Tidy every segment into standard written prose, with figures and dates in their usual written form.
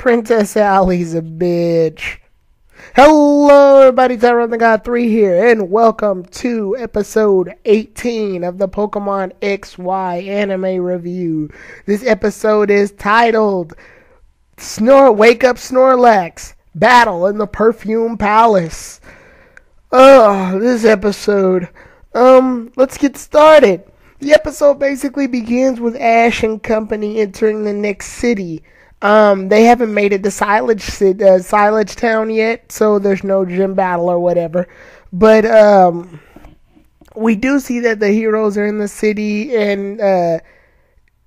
Princess Allie's a bitch. Hello everybody, Tyrone the God 3 here, and welcome to episode 18 of the Pokemon XY anime review. This episode is titled Wake Up Snorlax, Battle in the Perfume Palace. This episode, let's get started. The episode basically begins with Ash and company entering the next city. They haven't made it to Silage Town yet, so there's no gym battle or whatever. But we do see that the heroes are in the city, and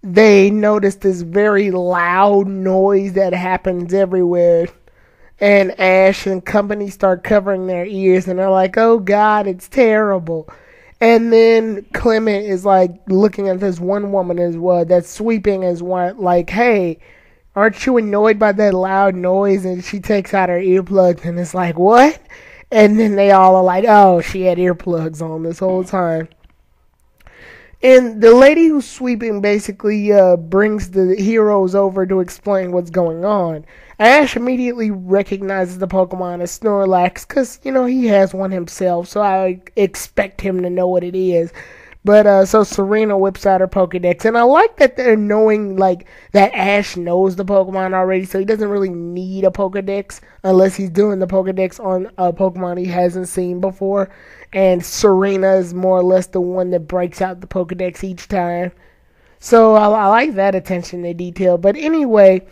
they notice this very loud noise that happens everywhere. And Ash and company start covering their ears, and they're like, "Oh God, it's terrible." And then Clement is like looking at this one woman as well that's sweeping as one, like, "Hey, aren't you annoyed by that loud noise?" And she takes out her earplugs and it's like, "What?" And then they all are like, "Oh, she had earplugs on this whole time." And the lady who's sweeping basically brings the heroes over to explain what's going on. Ash immediately recognizes the Pokemon as Snorlax because, he has one himself, so I expect him to know what it is. But, so Serena whips out her Pokedex, and I like that they're knowing, that Ash knows the Pokemon already, so he doesn't really need a Pokedex unless he's doing the Pokedex on a Pokemon he hasn't seen before, and Serena is more or less the one that breaks out the Pokedex each time. So, I like that attention to detail. But anyway,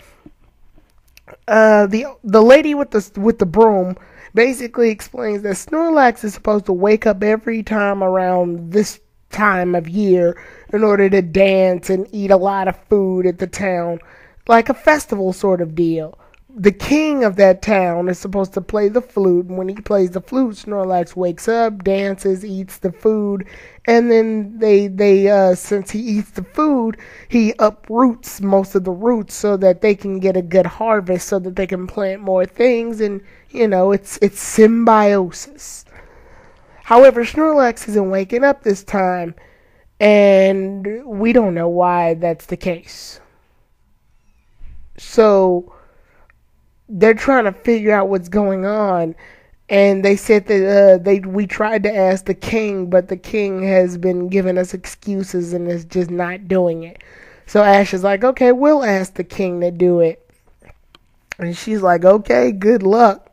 the lady with the broom basically explains that Snorlax is supposed to wake up every time around this time of year in order to dance and eat a lot of food at the town, like a festival sort of deal. The king of that town is supposed to play the flute, and when he plays the flute, Snorlax wakes up, dances, eats the food, and then they since he eats the food, he uproots most of the roots so that they can get a good harvest, so that they can plant more things, and it's symbiosis. However, Snorlax isn't waking up this time, and we don't know why that's the case. So they're trying to figure out what's going on, and they said that we tried to ask the king, but the king has been giving us excuses and is just not doing it. So Ash is like, "Okay, we'll ask the king to do it." And she's like, "Okay, good luck."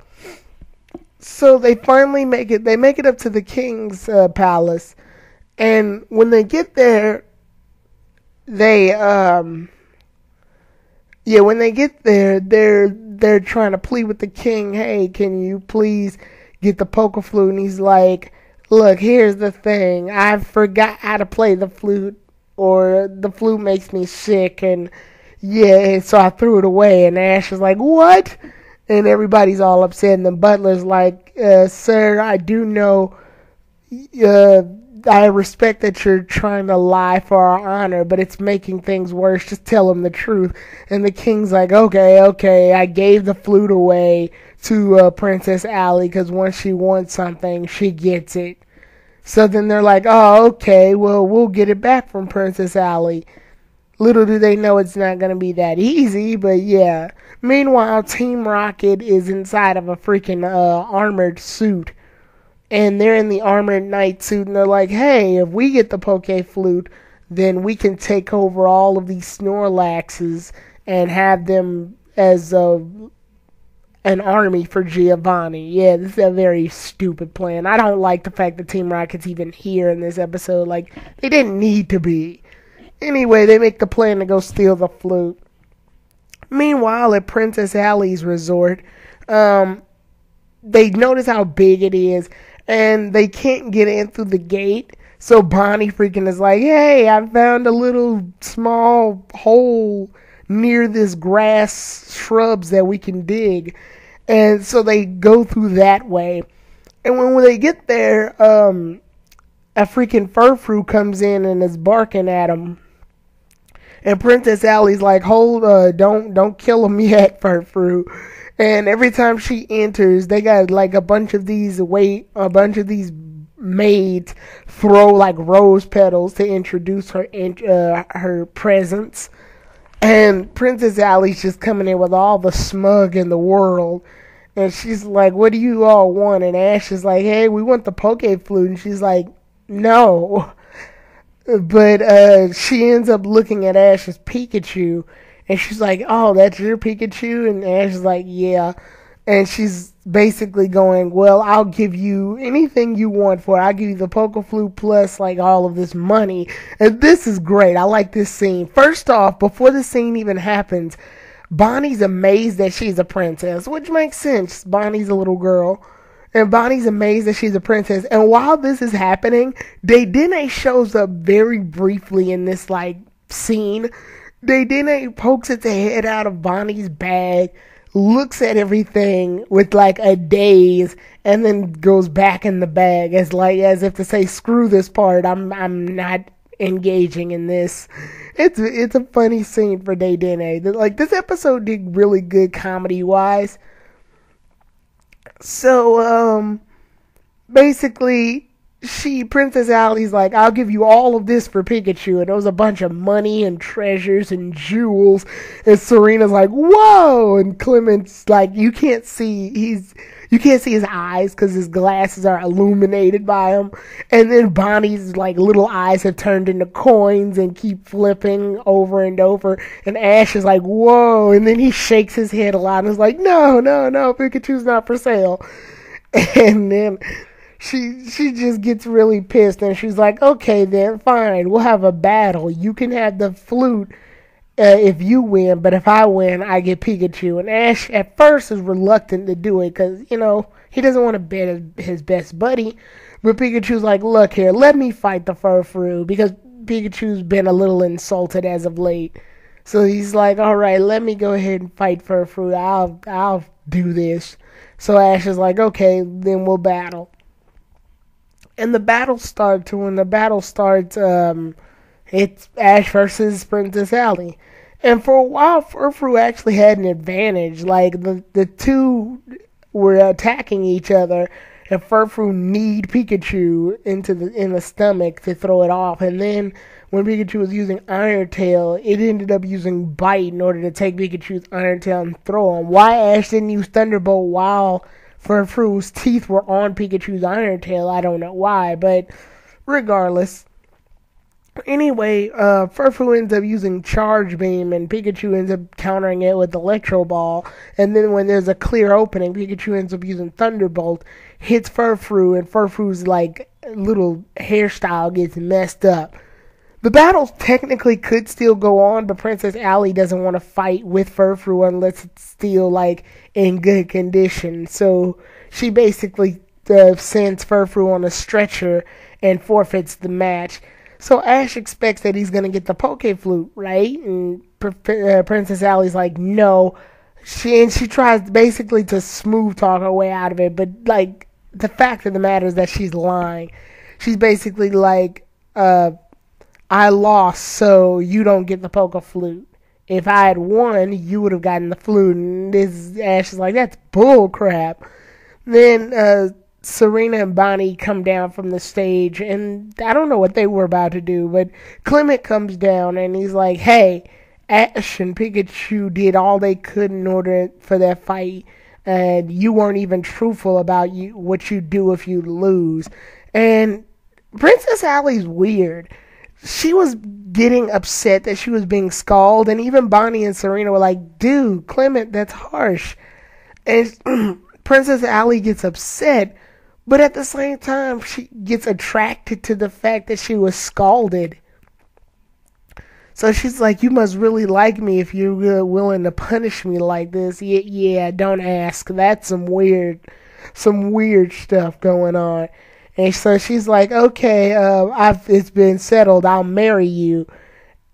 So they finally make it. They make it up to the king's palace, and when they get there, when they get there, they're trying to plead with the king. "Hey, can you please get the Poke Flute?" And he's like, "Look, here's the thing. I forgot how to play the flute, or the flute makes me sick, and so I threw it away." And Ash is like, "What?" And everybody's all upset, and the butler's like, "Sir, I do know, I respect that you're trying to lie for our honor, but it's making things worse. Just tell him the truth." And the king's like, okay, I gave the flute away to Princess Allie, because once she wants something, she gets it. So then they're like, "Oh, okay, well, we'll get it back from Princess Allie." Little do they know it's not going to be that easy, but yeah. Meanwhile, Team Rocket is inside of a freaking armored suit. And they're in the armored knight suit, and they're like, "Hey, if we get the Poke Flute, then we can take over all of these Snorlaxes and have them as an army for Giovanni." Yeah, this is a very stupid plan. I don't like the fact that Team Rocket's even here in this episode. They didn't need to be. Anyway, they make the plan to go steal the flute. Meanwhile, at Princess Allie's resort, they notice how big it is, and they can't get in through the gate. So Bonnie freaking is like, "Hey, I found a little small hole near this grass shrubs that we can dig." And so they go through that way. And when they get there, a freaking Furfrou comes in and is barking at them. And Princess Allie's like, "Hold, don't kill him yet, Furfrou." And every time she enters, they got a bunch of these maids throw rose petals to introduce her presence. And Princess Allie's just coming in with all the smug in the world. And she's like, what do you all want? And Ash is like, hey, we want the Poke Flute. And she's like, no. But she ends up looking at Ash's Pikachu. And she's like, oh, that's your Pikachu? And Ash is like, yeah. And she's basically going, well, I'll give you anything you want for it. I'll give you the Poke Flute plus, like, all of this money. And this is great. I like this scene. First off, before the scene even happens, Bonnie's amazed that she's a princess, which makes sense. Bonnie's a little girl. And Bonnie's amazed that she's a princess. And while this is happening, Dedenne shows up very briefly in this, like, scene. Dedenne pokes its head out of Bonnie's bag, looks at everything with like a daze, and then goes back in the bag as if to say, screw this part, I'm not engaging in this. It's a funny scene for Dedenne. Like, this episode did really good comedy wise. So basically Princess Allie's like, I'll give you all of this for Pikachu, and it was a bunch of money and treasures and jewels, and Serena's like, whoa, and Clement's like, you can't see his eyes because his glasses are illuminated by them, and then Bonnie's like little eyes have turned into coins and keep flipping over and over, and Ash is like, whoa, and then he shakes his head a lot and is like, no, Pikachu's not for sale, and then She just gets really pissed, and she's like, okay then, fine, we'll have a battle. You can have the flute if you win, but if I win, I get Pikachu. And Ash at first is reluctant to do it because, he doesn't want to bet his best buddy. But Pikachu's like, look here, let me fight the Furfrou, because Pikachu's been a little insulted as of late. So he's like, all right, let me go ahead and fight Furfrou. I'll do this. So Ash is like, okay, then we'll battle. And the battle starts, it's Ash versus Princess Allie. And for a while, Furfrou actually had an advantage. Like, the two were attacking each other, and Furfrou kneed Pikachu in the stomach to throw it off. And then, when Pikachu was using Iron Tail, it ended up using Bite in order to take Pikachu's Iron Tail and throw him. Why Ash didn't use Thunderbolt while Furfrou's teeth were on Pikachu's Iron Tail, I don't know why, but regardless. Anyway, Furfrou ends up using Charge Beam, and Pikachu ends up countering it with Electro Ball. And then when there's a clear opening, Pikachu ends up using Thunderbolt, hits Furfrou, and Furfrou's like little hairstyle gets messed up. The battle technically could still go on, but Princess Allie doesn't want to fight with Furfrou unless it's still, like, in good condition. So she basically sends Furfrou on a stretcher and forfeits the match. So Ash expects that he's going to get the Poke Flute, right? And Princess Allie's like, no. She tries basically to smooth talk her way out of it, but, like, the fact of the matter is that she's lying. She's basically like, I lost, so you don't get the Poke Flute. If I had won, you would have gotten the flute. And this Ash is like, that's bull crap. Then Serena and Bonnie come down from the stage, and I don't know what they were about to do, but Clement comes down, and he's like, hey, Ash and Pikachu did all they could in order for that fight, and you weren't even truthful about what you do if you lose. And Princess Allie's weird. She was getting upset that she was being scalded, and even Bonnie and Serena were like, dude, Clement, that's harsh. And Princess Allie gets upset, but at the same time, she gets attracted to the fact that she was scalded. So she's like, you must really like me if you're willing to punish me like this. Yeah, don't ask. That's some weird stuff going on. And so she's like, okay, it's been settled. I'll marry you.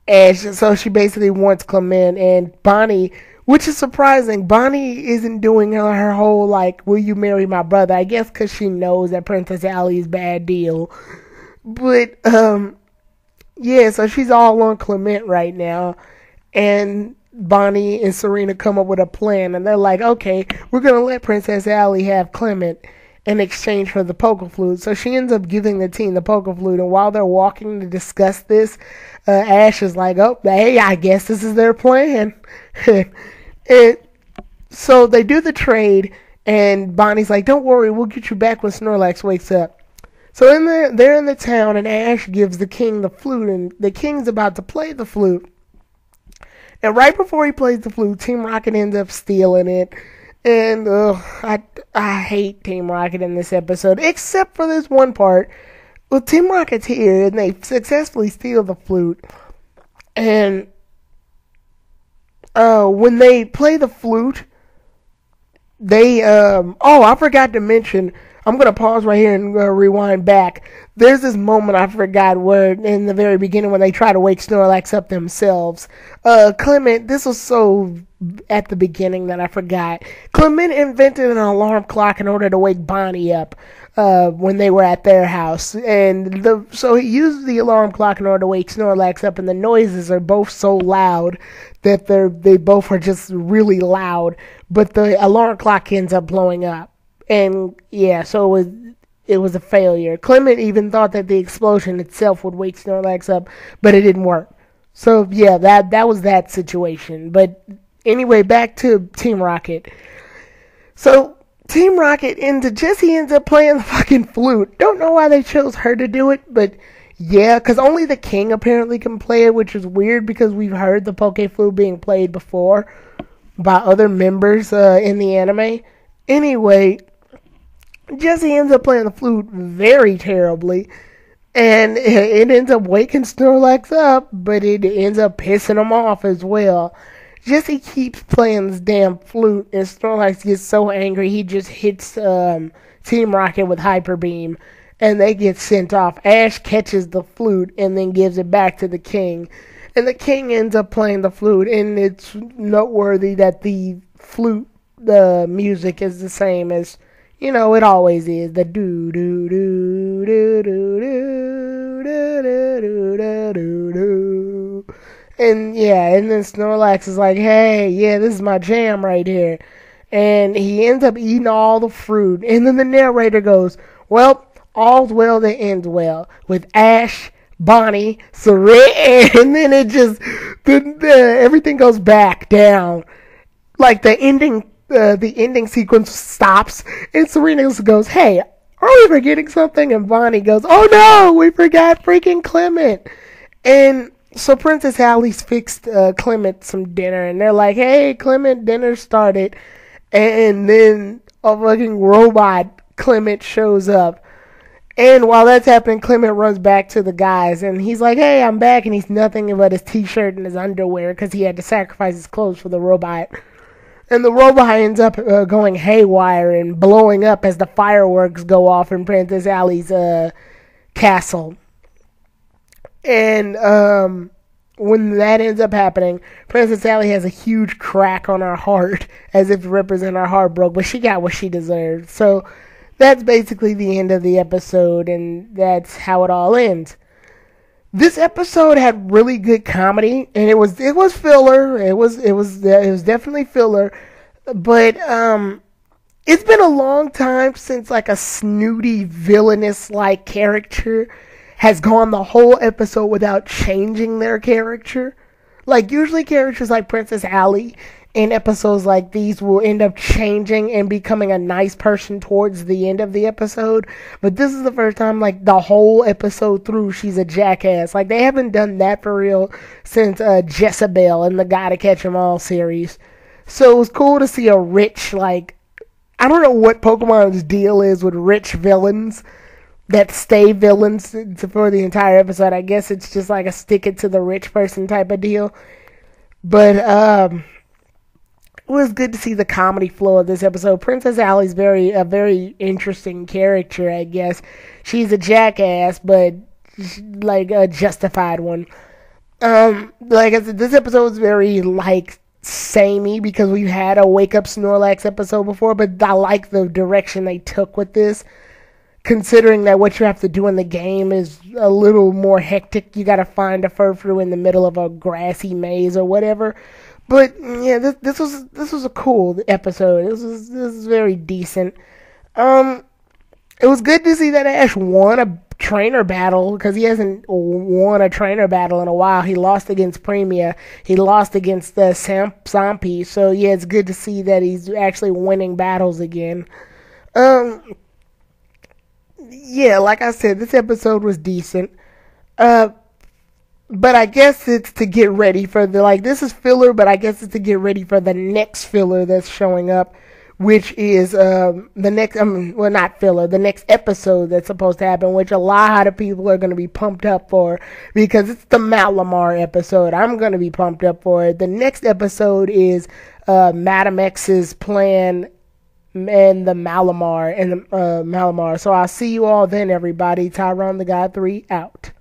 And so she basically wants Clement. And Bonnie, which is surprising, Bonnie isn't doing her whole, like, will you marry my brother? I guess because she knows that Princess Allie's bad deal. But, yeah, so she's all on Clement right now. And Bonnie and Serena come up with a plan. And they're like, okay, we're going to let Princess Allie have Clement. in exchange for the poker flute. So she ends up giving the team the poker flute, and while they're walking to discuss this, Ash is like, oh, hey, I guess this is their plan. And so they do the trade, and Bonnie's like, don't worry, we'll get you back when Snorlax wakes up. So they're in the town, and Ash gives the king the flute, and the king's about to play the flute. And right before he plays the flute, Team Rocket ends up stealing it. And I hate Team Rocket in this episode, except for this one part. Well, Team Rocket's here, and they successfully steal the flute. And when they play the flute, they I forgot to mention. I'm going to pause right here and rewind back. There's this moment I forgot where in the very beginning when they try to wake Snorlax up themselves. Clement, this was so at the beginning that I forgot. Clement invented an alarm clock in order to wake Bonnie up when they were at their house. And so he used the alarm clock in order to wake Snorlax up, and the noises are both so loud that they both are just really loud. But the alarm clock ends up blowing up. And yeah, so it was a failure. Clement even thought that the explosion itself would wake Snorlax up, but it didn't work. So yeah, that was that situation. But anyway, back to Team Rocket. So Team Rocket Jessie ends up playing the fucking flute. Don't know why they chose her to do it, but yeah, because only the king apparently can play it, which is weird because we've heard the Poke Flute being played before by other members in the anime. Anyway, Jessie ends up playing the flute very terribly, and it ends up waking Snorlax up, but it ends up pissing him off as well. Jessie keeps playing this damn flute, and Snorlax gets so angry he just hits Team Rocket with Hyper Beam, and they get sent off. Ash catches the flute and then gives it back to the king, and the king ends up playing the flute, and it's noteworthy that the flute, the music is the same as, you know, it always is. The do do do do do do do do do do do. And yeah, and then Snorlax is like, hey, yeah, this is my jam right here. And he ends up eating all the fruit. And then the narrator goes, well, all's well that ends well. With Ash, Bonnie, Serena, and then it just, everything goes back down. Like the ending sequence stops, and Serena goes, hey, are we forgetting something? And Bonnie goes, oh no, we forgot freaking Clement. And so Princess Allie's fixed Clement some dinner, and they're like, hey, Clement, dinner started. And then a fucking robot Clement shows up. And while that's happening, Clement runs back to the guys, and he's like, hey, I'm back, and he's nothing but his t-shirt and his underwear because he had to sacrifice his clothes for the robot. And the robot ends up going haywire and blowing up as the fireworks go off in Princess Allie's castle. And when that ends up happening, Princess Allie has a huge crack on her heart, as if to represent her heart broke, but she got what she deserved. So that's basically the end of the episode, and that's how it all ends. This episode had really good comedy, and it was filler. It was definitely filler, but it's been a long time since like a snooty villainous like character has gone the whole episode without changing their character. Like usually characters like Princess Allie in episodes like these will end up changing and becoming a nice person towards the end of the episode. But this is the first time, like, the whole episode through, she's a jackass. Like, they haven't done that for real since Jezebel in the Gotta Catch 'Em All series. So it was cool to see a rich, like, I don't know what Pokemon's deal is with rich villains that stay villains for the entire episode. I guess it's just like a stick it to the rich person type of deal. But, it was good to see the comedy flow of this episode. Princess Allie's a very interesting character, I guess. She's a jackass, but like a justified one. Like I said, this episode was very like samey because we've had a Wake Up Snorlax episode before, but I like the direction they took with this. Considering that what you have to do in the game is a little more hectic. You gotta find a Furfrou in the middle of a grassy maze or whatever. But yeah, this was a cool episode. This was very decent. it was good to see that Ash won a trainer battle because he hasn't won a trainer battle in a while. He lost against Premia. He lost against the Sampi. So yeah, it's good to see that he's actually winning battles again. Yeah, like I said, this episode was decent. But I guess it's to get ready for this is filler, but I guess it's to get ready for the next filler that's showing up, which is the next, not filler, the next episode that's supposed to happen, which a lot of people are going to be pumped up for because it's the Malamar episode. I'm going to be pumped up for it. The next episode is Madam X's plan and the Malamar. So I'll see you all then, everybody. Tyrone the God 3 out.